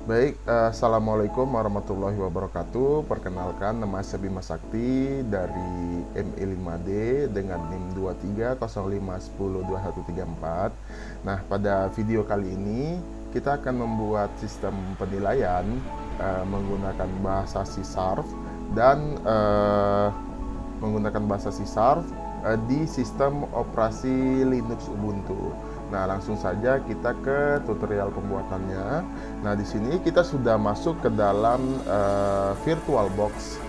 Baik, Assalamualaikum warahmatullahi wabarakatuh. Perkenalkan, nama saya Bima Sakti dari MI5D dengan NIM 2305102134. Nah, pada video kali ini kita akan membuat sistem penilaian menggunakan bahasa C# dan menggunakan bahasa C# di sistem operasi Linux Ubuntu. Nah, langsung saja kita ke tutorial pembuatannya. Nah, di sini kita sudah masuk ke dalam VirtualBox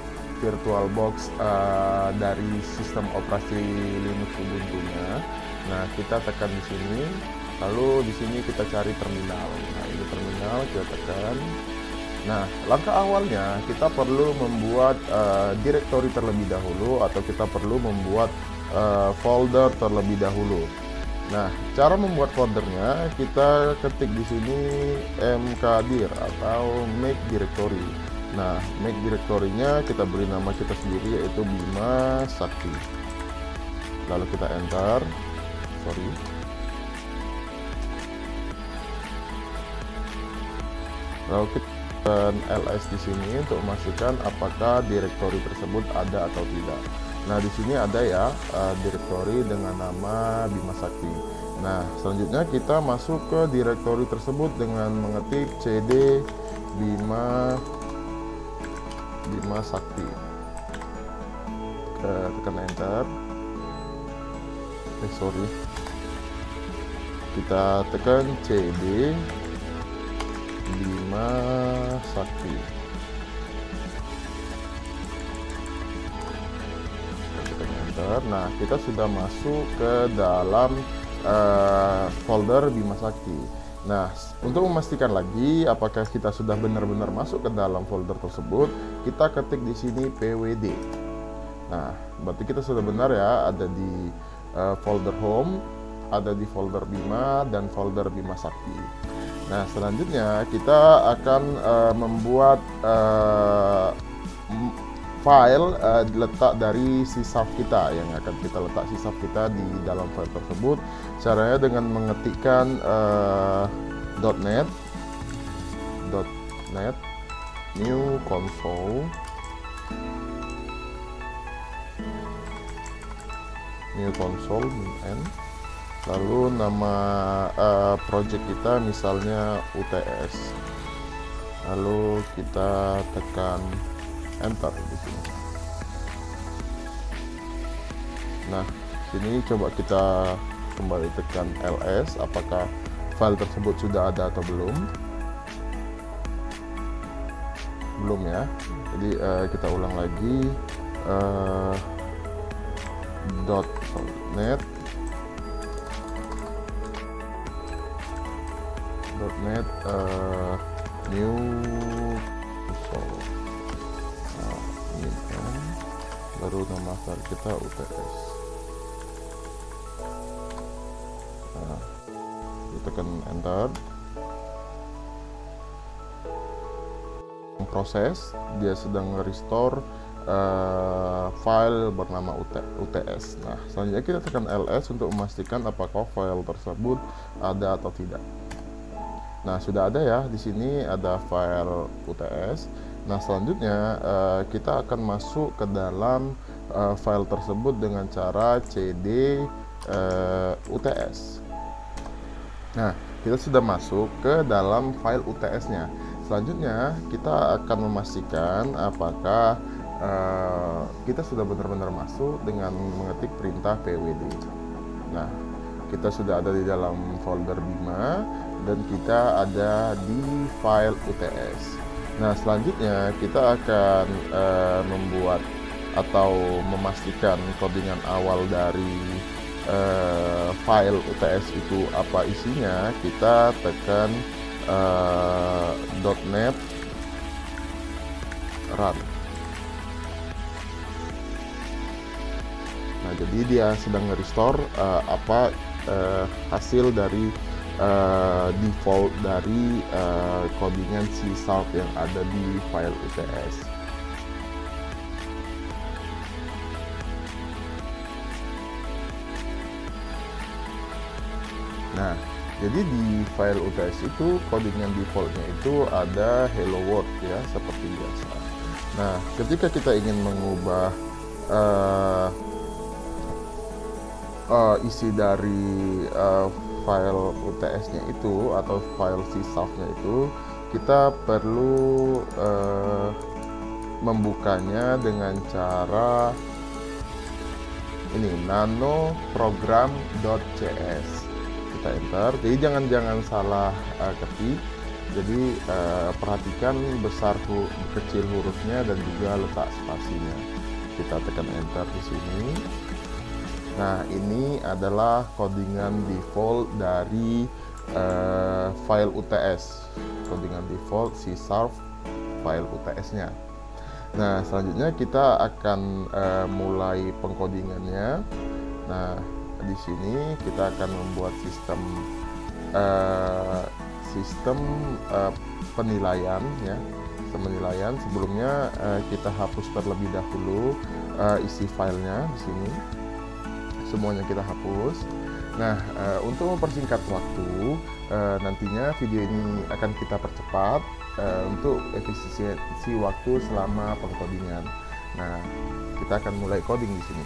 dari sistem operasi Linux Ubuntu-nya. Nah, kita tekan di sini, lalu di sini kita cari terminal. Nah, ini terminal, kita tekan. Nah, langkah awalnya kita perlu membuat direktori terlebih dahulu, atau kita perlu membuat folder terlebih dahulu. Nah, cara membuat foldernya kita ketik di sini mkdir atau make directory. Nah, make directory-nya kita beri nama kita sendiri, yaitu Bima Sakti. Lalu kita enter. Lalu kita tekan ls di sini untuk memastikan apakah direktori tersebut ada atau tidak. Nah, di sini ada ya direktori dengan nama Bima Sakti. Nah, selanjutnya kita masuk ke direktori tersebut dengan mengetik cd Bima Sakti. Tekan enter. Kita tekan cd Bima Sakti. Nah, kita sudah masuk ke dalam folder Bima Sakti. Nah, untuk memastikan lagi apakah kita sudah benar-benar masuk ke dalam folder tersebut, kita ketik di sini pwd. Nah, berarti kita sudah benar ya, ada di folder home, ada di folder Bima, dan folder Bima Sakti. Nah, selanjutnya kita akan membuat file letak dari C# kita, yang akan kita letak C# kita di dalam file tersebut. Caranya dengan mengetikkan .net new console n, lalu nama project kita misalnya UTS, lalu kita tekan enter di sini. Nah, sini coba kita kembali tekan ls, apakah file tersebut sudah ada atau belum. Belum ya. Jadi kita ulang lagi .net new console. Baru nama file kita UTS. Nah, tekan enter. Proses, dia sedang restore file bernama UTS. Nah, selanjutnya kita tekan ls untuk memastikan apakah file tersebut ada atau tidak. Nah, sudah ada ya, di sini ada file UTS. Nah, selanjutnya kita akan masuk ke dalam file tersebut dengan cara cd UTS. Nah, kita sudah masuk ke dalam file UTS-nya. Selanjutnya kita akan memastikan apakah kita sudah benar-benar masuk dengan mengetik perintah pwd. Nah, kita sudah ada di dalam folder Bima dan kita ada di file UTS. Nah, selanjutnya kita akan membuat atau memastikan codingan awal dari file UTS itu apa isinya. Kita tekan .net run. Nah, jadi dia sedang restore apa hasil dari default dari codingan C# yang ada di file UTS. Nah, Jadi di file UTS itu codingan defaultnya itu ada hello world ya, seperti biasa. Nah, ketika kita ingin mengubah isi dari file UTS-nya itu atau file sysavnya itu, kita perlu membukanya dengan cara ini, nanoprogram.cs. Kita enter, jadi jangan salah ketik. Jadi perhatikan besar kecil hurufnya dan juga letak spasinya. Kita tekan enter di sini. Nah, ini adalah codingan default dari file UTS, codingan default sysav file UTS-nya. Nah, selanjutnya kita akan mulai pengkodingannya. Nah, di sini kita akan membuat sistem penilaian ya. Sistem penilaian, sebelumnya kita hapus terlebih dahulu isi filenya di sini. Semuanya kita hapus. Nah, untuk mempersingkat waktu, nantinya video ini akan kita percepat untuk efisiensi waktu selama pengkodingan. Nah, kita akan mulai coding di sini.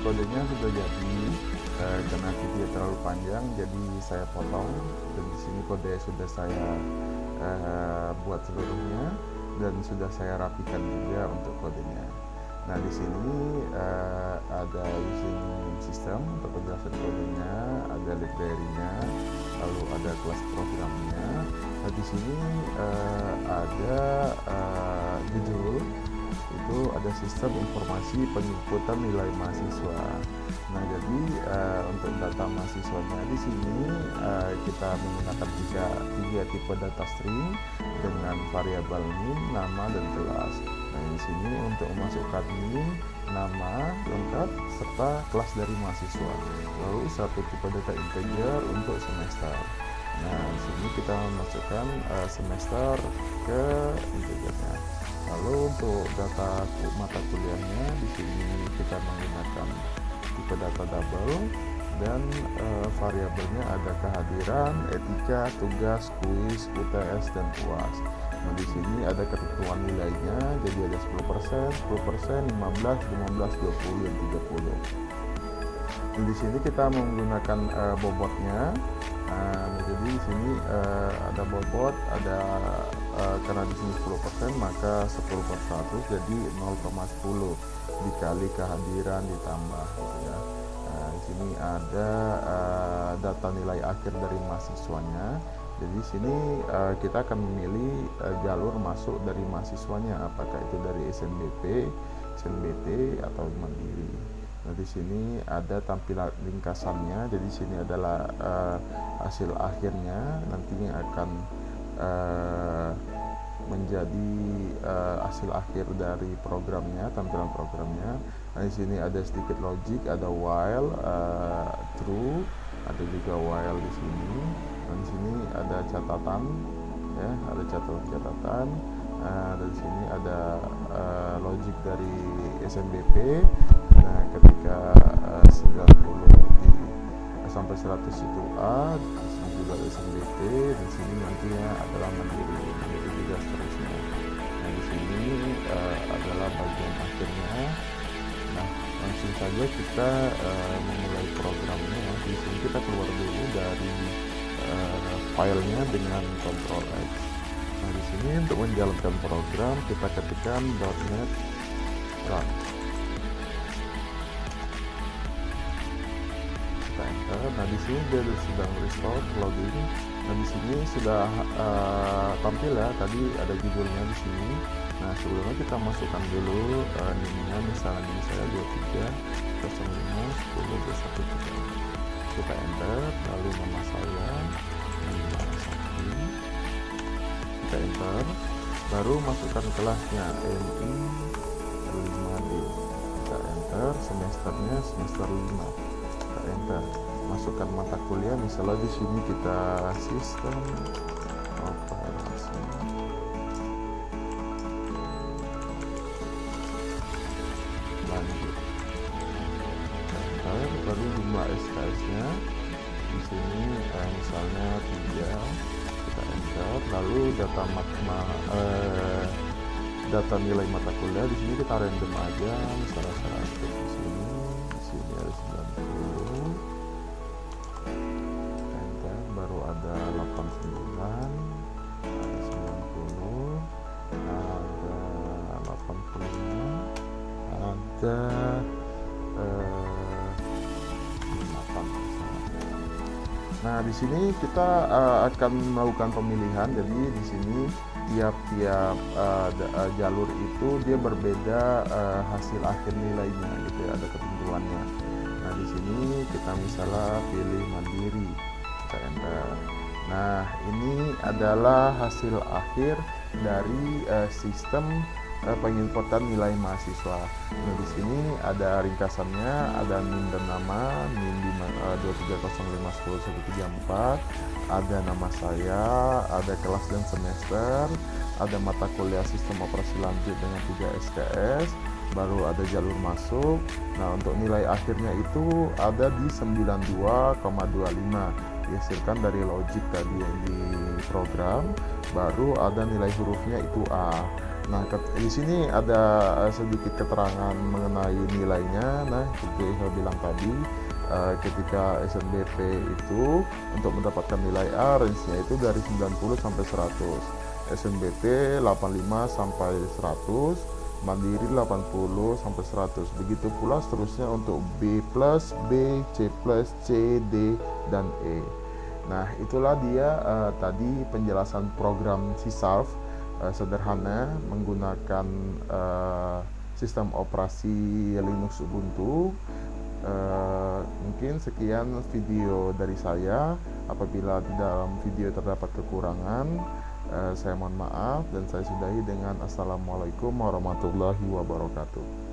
kodenya sudah jadi. Karena video terlalu panjang jadi saya potong, dan di sini kode sudah saya buat seluruhnya dan sudah saya rapikan juga untuk kodenya. Nah, di sini ada using system untuk penjelasan kodenya, ada library-nya, lalu ada kelas programnya. Nah, di sini ada judul, itu ada sistem informasi penginputan nilai mahasiswa. Nah, jadi untuk data mahasiswanya di sini kita menggunakan tiga tipe data stream. dengan variabel NIM, nama dan kelas. Nah, di sini untuk memasukkan NIM, nama lengkap serta kelas dari mahasiswa. Lalu satu tipe data integer untuk semester. Nah, di sini kita memasukkan semester ke integernya. Lalu untuk data mata kuliahnya di sini kita menggunakan tipe data double dan variabelnya ada kehadiran, etika, tugas, kuis, UTS dan UAS. Nah, di sini ada ketentuan nilainya, jadi ada 10%, 10%, 15, 15, 20 dan 30. Nah, di sini kita menggunakan bobotnya. Nah, jadi di sini ada bobot, ada karena di sini 10% maka 10 per 100 jadi 0,10 dikali kehadiran ditambah ya. Nah, di sini ada data nilai akhir dari mahasiswanya. Jadi di sini kita akan memilih jalur masuk dari mahasiswanya, apakah itu dari SNBP, SNBT atau mandiri. Nah, di sini ada tampilan ringkasannya. Jadi di sini adalah hasil akhirnya, nantinya akan menjadi hasil akhir dari programnya, tampilan programnya. Nah, di sini ada sedikit logic, ada while, true, ada juga while di sini. Nah, di sini ada catatan, ya, ada catatan. Dari sini ada logic dari SNBP. Nah, ketika 90 sampai 100 itu A, di sini juga SNBP, di sini nantinya adalah mandiri juga seterusnya. Nah, di sini adalah bagian akhirnya. Nah, langsung saja kita memulai programnya. Di sini kita keluar dulu dari filenya dengan Ctrl X. Nah, di sini untuk menjalankan program kita ketikkan .NET Run. Kita enter. Nah, di sini dia sedang restore login. Nah, di sini sudah tampil ya. Tadi ada judulnya di sini. Nah, sebelumnya kita masukkan dulu NIM-nya, misalnya ini saya 23051021. Kita enter, lalu nama saya kita enter, baru masukkan kelasnya MI 5D. Kita enter, semesternya semester 5. Kita enter, masukkan mata kuliah, misalnya di sini kita sistem operasi. Lanjut. Enter, baru jumlah SKS-nya di sini misalnya 3. Kita enter, lalu data nilai mata kuliah di sini kita random aja, misalnya 100 di sini ada 90. Enter, baru ada 89, ada 90, ada 85, ada 8. Nah, di sini kita akan melakukan pemilihan. Jadi di sini tiap-tiap jalur itu dia berbeda hasil akhir nilainya gitu ya, ada ketentuannya. Nah, di sini kita misalnya pilih mandiri, kita enter. Nah, ini adalah hasil akhir dari sistem penginputan nilai mahasiswa. Nah, di sini ada ringkasannya, ada NIM dan nama, NIM 2305102134, ada nama saya, ada kelas dan semester, ada mata kuliah sistem operasi lanjut dengan 3 SKS, baru ada jalur masuk. Nah, untuk nilai akhirnya itu ada di 92,25 dihasilkan dari logic tadi yang di program, baru ada nilai hurufnya itu A. Nah, di sini ada sedikit keterangan mengenai nilainya. Nah, seperti saya bilang tadi, ketika SNBP itu untuk mendapatkan nilai A, range-nya itu dari 90 sampai 100, SNBP 85 sampai 100, Mandiri 80 sampai 100. Begitu pula seterusnya untuk B+, B, C+, C, D, dan E. Nah, itulah dia tadi penjelasan program C# sederhana menggunakan sistem operasi Linux Ubuntu. Mungkin sekian video dari saya. Apabila di dalam video terdapat kekurangan, Saya mohon maaf dan saya sudahi dengan assalamualaikum warahmatullahi wabarakatuh.